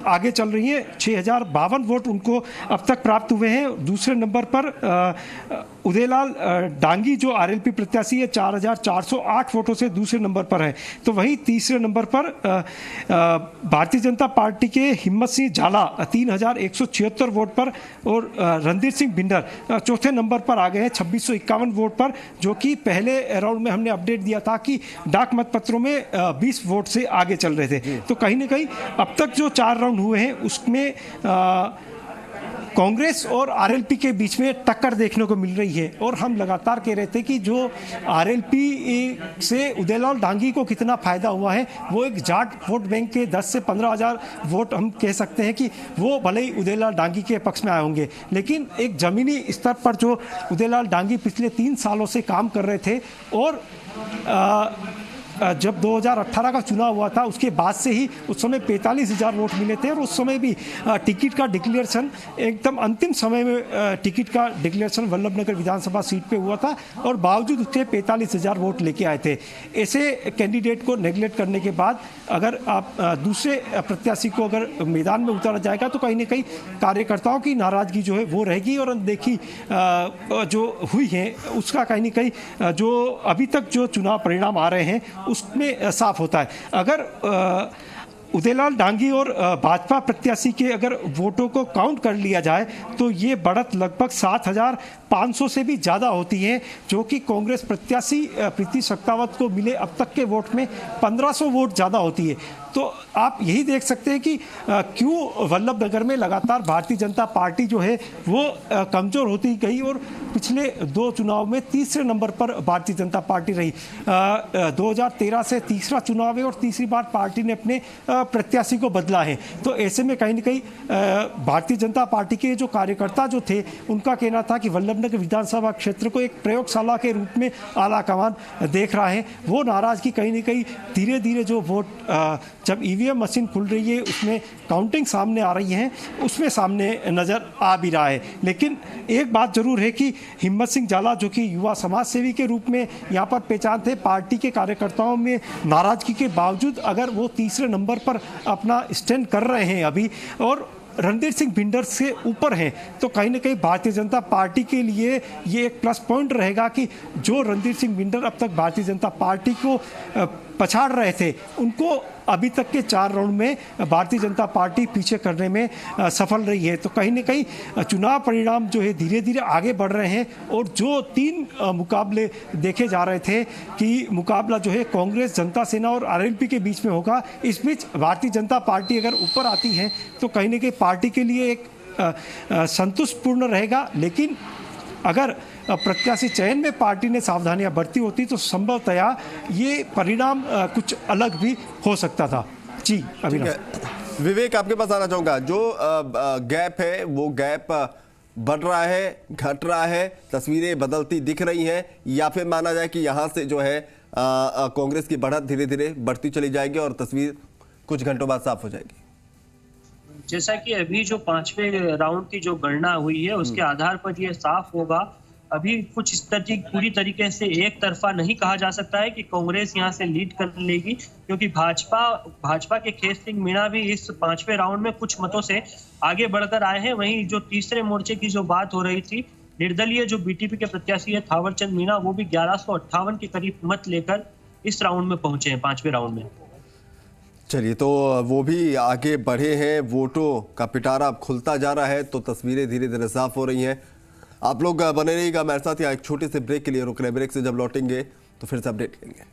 आगे चल रही हैं। 6052 वोट उनको अब तक प्राप्त हुए हैं। दूसरे नंबर पर उदयलाल डांगी जो आरएलपी प्रत्याशी है 4408 वोटों से दूसरे नंबर पर है। तो वहीं तीसरे नंबर पर भारतीय जनता पार्टी के हिम्मत सिंह झाला 3176 वोट पर और रणधीर सिंह बिंडर चौथे नंबर पर आ गए हैं 2651 वोट पर, जो कि पहले राउंड में हमने अपडेट दिया था कि डाक मतपत्रों में 20 वोट से आगे चल रहे थे। तो कहीं ना कहीं अब तक जो 4 राउंड हुए हैं उसमें कांग्रेस और आरएलपी के बीच में टक्कर देखने को मिल रही है। और हम लगातार कह रहे थे कि जो आरएलपी से उदयलाल डांगी को कितना फायदा हुआ है, वो एक जाट वोट बैंक के 10 से 15 हज़ार वोट हम कह सकते हैं कि वो भले ही उदयलाल डांगी के पक्ष में आए होंगे, लेकिन एक जमीनी स्तर पर जो उदयलाल डांगी पिछले 3 सालों से काम कर रहे थे और जब 2018 का चुनाव हुआ था उसके बाद से ही उस समय 45,000 वोट मिले थे और उस समय भी टिकट का डिक्लेरेशन एकदम अंतिम समय में टिकट का डिक्लेरेशन वल्लभनगर विधानसभा सीट पे हुआ था और बावजूद उसके 45,000 वोट लेके आए थे। ऐसे कैंडिडेट को नेगलेक्ट करने के बाद अगर आप दूसरे प्रत्याशी को अगर मैदान में उतारा जाएगा तो कहीं ना कहीं कार्यकर्ताओं की नाराजगी जो है वो रहेगी और अनदेखी जो हुई है उसका कहीं ना कहीं जो अभी तक जो चुनाव परिणाम आ रहे हैं उसमें साफ होता है। अगर उदयलाल डांगी और भाजपा प्रत्याशी के अगर वोटों को काउंट कर लिया जाए तो ये बढ़त लगभग 7,500 से भी ज़्यादा होती है, जो कि कांग्रेस प्रत्याशी प्रीति सख्तावत को मिले अब तक के वोट में 1500 वोट ज़्यादा होती है। तो आप यही देख सकते हैं कि क्यों वल्लभनगर में लगातार भारतीय जनता पार्टी जो है वो कमज़ोर होती गई और पिछले 2 चुनाव में तीसरे नंबर पर भारतीय जनता पार्टी रही। 2013 से तीसरा चुनाव है और तीसरी बार पार्टी ने अपने प्रत्याशी को बदला है। तो ऐसे में कहीं ना कहीं भारतीय जनता पार्टी के जो कार्यकर्ता जो थे उनका कहना था कि वल्लभनगर विधानसभा क्षेत्र को एक प्रयोगशाला के रूप में आला कमान देख रहा है। वो नाराजगी कहीं ना कहीं धीरे धीरे जो वोट जब ईवीएम मशीन खुल रही है उसमें काउंटिंग सामने आ रही है उसमें सामने नज़र आ भी रहा है। लेकिन एक बात जरूर है कि हिम्मत सिंह झाला जो कि युवा समाज सेवी के रूप में यहाँ पर पहचान थे, पार्टी के कार्यकर्ताओं में नाराजगी के बावजूद अगर वो तीसरे नंबर पर अपना स्टैंड कर रहे हैं अभी और रणधीर सिंह बिंडर से ऊपर हैं, तो कहीं ना कहीं भारतीय जनता पार्टी के लिए ये एक प्लस पॉइंट रहेगा कि जो रणधीर सिंह बिंडर अब तक भारतीय जनता पार्टी को पछाड़ रहे थे उनको अभी तक के 4 राउंड में भारतीय जनता पार्टी पीछे करने में सफल रही है। तो कहीं ना कहीं चुनाव परिणाम जो है धीरे धीरे आगे बढ़ रहे हैं और जो 3 मुकाबले देखे जा रहे थे कि मुकाबला जो है कांग्रेस, जनता सेना और आरएलपी के बीच में होगा, इस बीच भारतीय जनता पार्टी अगर ऊपर आती है तो कहीं ना कहीं पार्टी के लिए एक संतुष्टपूर्ण रहेगा। लेकिन अगर प्रत्याशी चयन में पार्टी ने सावधानियां बरती होती तो संभवतया ये परिणाम कुछ अलग भी हो सकता था। जी अभिनव। विवेक, आपके पास आना चाहूंगा, जो गैप है वो गैप बढ़ रहा है, घट रहा है, तस्वीरें बदलती दिख रही हैं, या फिर माना जाए कि यहां से जो है कांग्रेस की बढ़त धीरे धीरे बढ़ती चली जाएगी और तस्वीर कुछ घंटों बाद साफ हो जाएगी? जैसा कि अभी जो 5वें राउंड की जो गणना हुई है उसके आधार पर यह साफ होगा। अभी कुछ पूरी तरीके से एक तरफा नहीं कहा जा सकता है कि कांग्रेस यहां से लीड कर लेगी, क्योंकि भाजपा के केश सिंह मीणा भी इस 5वें राउंड में कुछ मतों से आगे बढ़कर आए हैं। वहीं जो तीसरे मोर्चे की जो बात हो रही थी, निर्दलीय जो बीटीपी के प्रत्याशी है थावरचंद मीणा, वो भी 1158 के करीब मत लेकर इस राउंड में पहुंचे हैं, 5वें राउंड में। चलिए, तो वो भी आगे बढ़े हैं, वोटों का पिटारा अब खुलता जा रहा है, तो तस्वीरें धीरे धीरे साफ हो रही हैं। आप लोग बने रहिएगा मेरे साथ। यहाँ एक छोटे से ब्रेक के लिए रुक रहे हैं, ब्रेक से जब लौटेंगे तो फिर से अपडेट लेंगे।